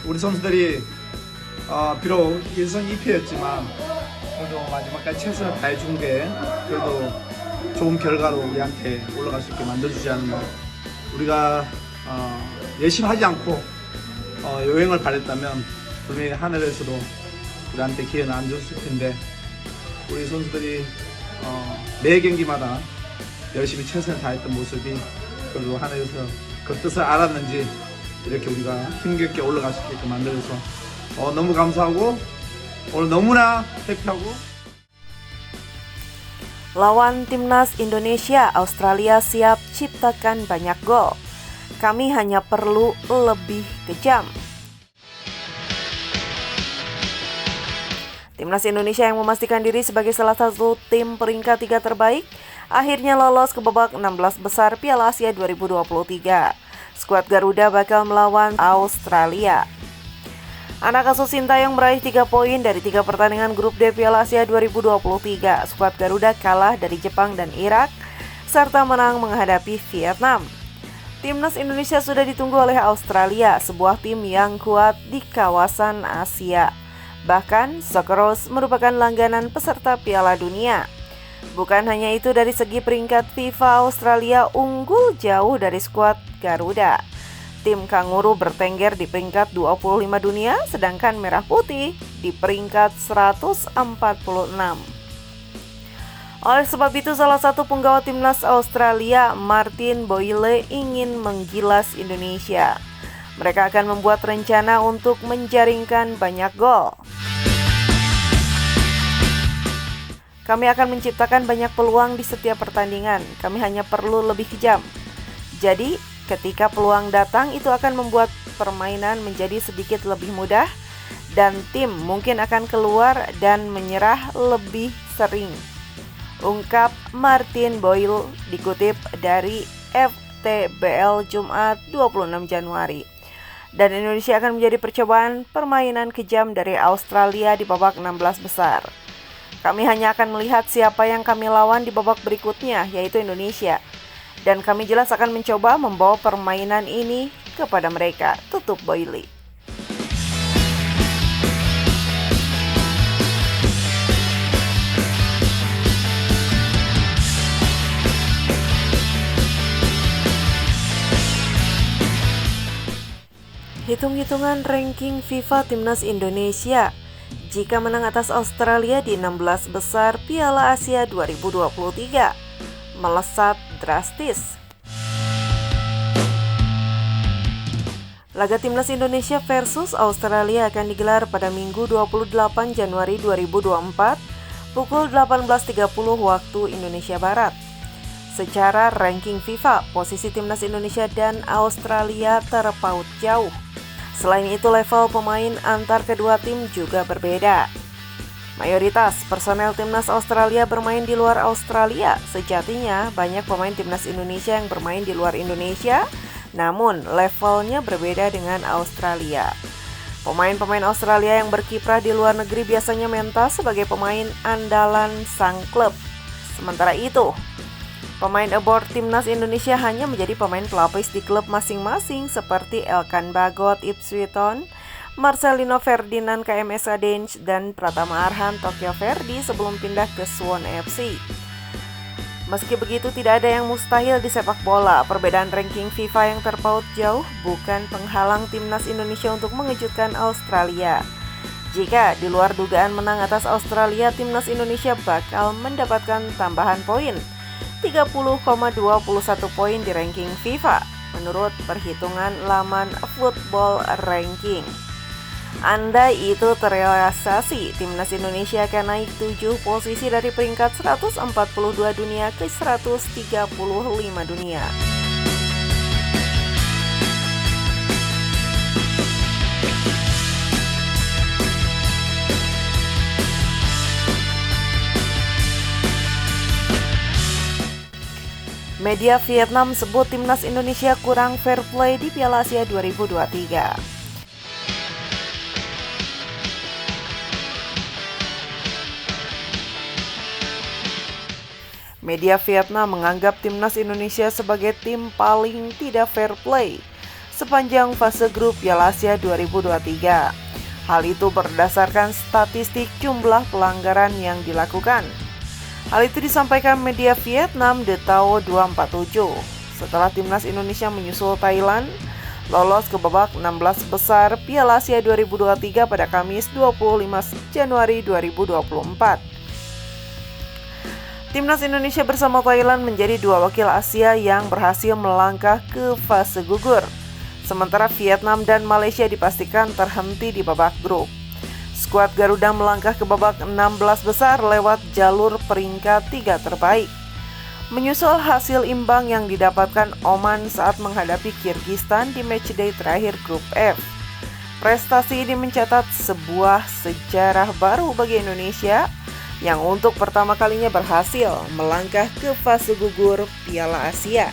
우리 선수들이 비록 1승 2패였지만 그래도 마지막까지 최선을 다해준 게 그래도 좋은 결과로 우리한테 올라갈 수 있게 만들어주지 않나. 우리가 열심히 하지 않고 요행을 바랬다면 분명히 하늘에서도 우리한테 기회는 안 줬을 텐데 우리 선수들이 매 경기마다 열심히 최선을 다했던 모습이 그래도 하늘에서 그 뜻을 알았는지 이렇게 우리가 힘겹게 올라갈 수 있게끔 만들어서 너무 감사하고 오늘 너무나 해피하고. Lawan Timnas Indonesia, Australia siap ciptakan banyak gol. Kami hanya perlu lebih kejam. Timnas Indonesia yang memastikan diri sebagai salah satu tim peringkat 3 terbaik akhirnya lolos ke babak 16 besar Piala Asia 2023. Skuad Garuda bakal melawan Australia. Anak asuh Sintayong meraih 3 poin dari 3 pertandingan grup D Piala Asia 2023. Skuad Garuda kalah dari Jepang dan Irak, serta menang menghadapi Vietnam. Timnas Indonesia sudah ditunggu oleh Australia, sebuah tim yang kuat di kawasan Asia. Bahkan, Socceroos merupakan langganan peserta Piala Dunia. Bukan hanya itu, dari segi peringkat FIFA, Australia unggul jauh dari skuad Garuda. Tim Kanguru bertengger di peringkat 25 dunia, sedangkan Merah Putih di peringkat 146. Oleh sebab itu, salah satu penggawa timnas Australia, Martin Boyle, ingin menggilas Indonesia. Mereka akan membuat rencana untuk menjaringkan banyak gol. Kami akan menciptakan banyak peluang di setiap pertandingan. Kami hanya perlu lebih kejam. Jadi, ketika peluang datang, itu akan membuat permainan menjadi sedikit lebih mudah dan tim mungkin akan keluar dan menyerah lebih sering, ungkap Martin Boyle dikutip dari FTBL Jumat 26 Januari. Dan Indonesia akan menjadi percobaan permainan kejam dari Australia di babak 16 besar. Kami hanya akan melihat siapa yang kami lawan di babak berikutnya, yaitu Indonesia. Dan kami jelas akan mencoba membawa permainan ini kepada mereka, tutup Boyle. Hitung-hitungan ranking FIFA Timnas Indonesia jika menang atas Australia di 16 besar Piala Asia 2023 melesat drastis. Laga Timnas Indonesia versus Australia akan digelar pada Minggu 28 Januari 2024 pukul 18.30 waktu Indonesia Barat. Secara ranking FIFA, posisi Timnas Indonesia dan Australia terpaut jauh. Selain itu, level pemain antar kedua tim juga berbeda. Mayoritas personel Timnas Australia bermain di luar Australia. Sejatinya, banyak pemain Timnas Indonesia yang bermain di luar Indonesia, namun levelnya berbeda dengan Australia. Pemain-pemain Australia yang berkiprah di luar negeri biasanya mentas sebagai pemain andalan sang klub. Sementara itu, pemain abroad Timnas Indonesia hanya menjadi pemain pelapis di klub masing-masing seperti Elkan Bagot Ipswich Town, Marcelino Ferdinand KMS Adench, dan Pratama Arhan Tokyo Verdy sebelum pindah ke Suwon FC. Meski begitu, tidak ada yang mustahil di sepak bola. Perbedaan ranking FIFA yang terpaut jauh bukan penghalang Timnas Indonesia untuk mengejutkan Australia. Jika di luar dugaan menang atas Australia, Timnas Indonesia bakal mendapatkan tambahan poin 30,21 poin di ranking FIFA menurut perhitungan laman Football Ranking. Andai itu terrealisasi, Timnas Indonesia akan naik 7 posisi dari peringkat 142 dunia ke 135 dunia. Media Vietnam sebut Timnas Indonesia kurang fair play di Piala Asia 2023. Media Vietnam menganggap Timnas Indonesia sebagai tim paling tidak fair play sepanjang fase grup Piala Asia 2023. Hal itu berdasarkan statistik jumlah pelanggaran yang dilakukan. Hal itu disampaikan media Vietnam The Tao 247 setelah timnas Indonesia menyusul Thailand lolos ke babak 16 besar Piala Asia 2023 pada Kamis 25 Januari 2024. Timnas Indonesia bersama Thailand menjadi dua wakil Asia yang berhasil melangkah ke fase gugur. Sementara Vietnam dan Malaysia dipastikan terhenti di babak grup. Skuad Garuda melangkah ke babak 16 besar lewat jalur peringkat 3 terbaik. Menyusul hasil imbang yang didapatkan Oman saat menghadapi Kyrgyzstan di matchday terakhir grup F. Prestasi ini mencatat sebuah sejarah baru bagi Indonesia yang untuk pertama kalinya berhasil melangkah ke fase gugur Piala Asia.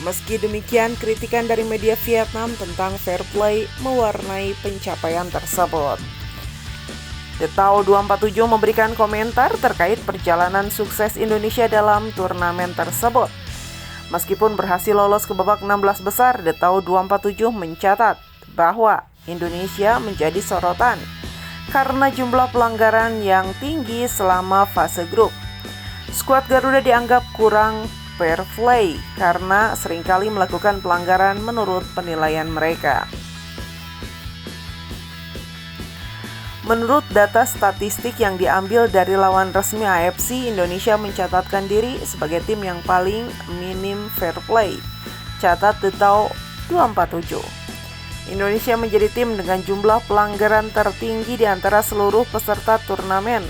Meski demikian, kritikan dari media Vietnam tentang fair play mewarnai pencapaian tersebut. The Tao 247 memberikan komentar terkait perjalanan sukses Indonesia dalam turnamen tersebut. Meskipun berhasil lolos ke babak 16 besar, The Tao 247 mencatat bahwa Indonesia menjadi sorotan karena jumlah pelanggaran yang tinggi selama fase grup. Skuad Garuda dianggap kurang fair play karena seringkali melakukan pelanggaran menurut penilaian mereka. Menurut data statistik yang diambil dari lawan resmi AFC, Indonesia mencatatkan diri sebagai tim yang paling minim fair play. Catat The Tao 247. Indonesia menjadi tim dengan jumlah pelanggaran tertinggi di antara seluruh peserta turnamen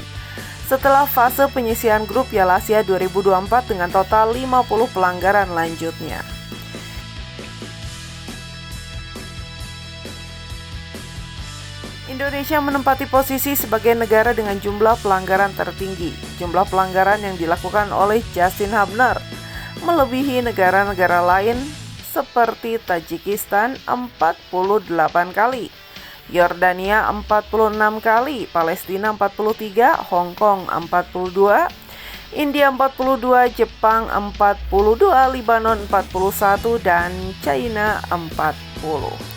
setelah fase penyisihan grup Piala Asia 2024 dengan total 50 pelanggaran lanjutnya. Indonesia menempati posisi sebagai negara dengan jumlah pelanggaran tertinggi. Jumlah pelanggaran yang dilakukan oleh Justin Hubner melebihi negara-negara lain seperti Tajikistan 48 kali, Yordania 46 kali, Palestina 43, Hong Kong 42, India 42, Jepang 42, Lebanon 41, dan China 40.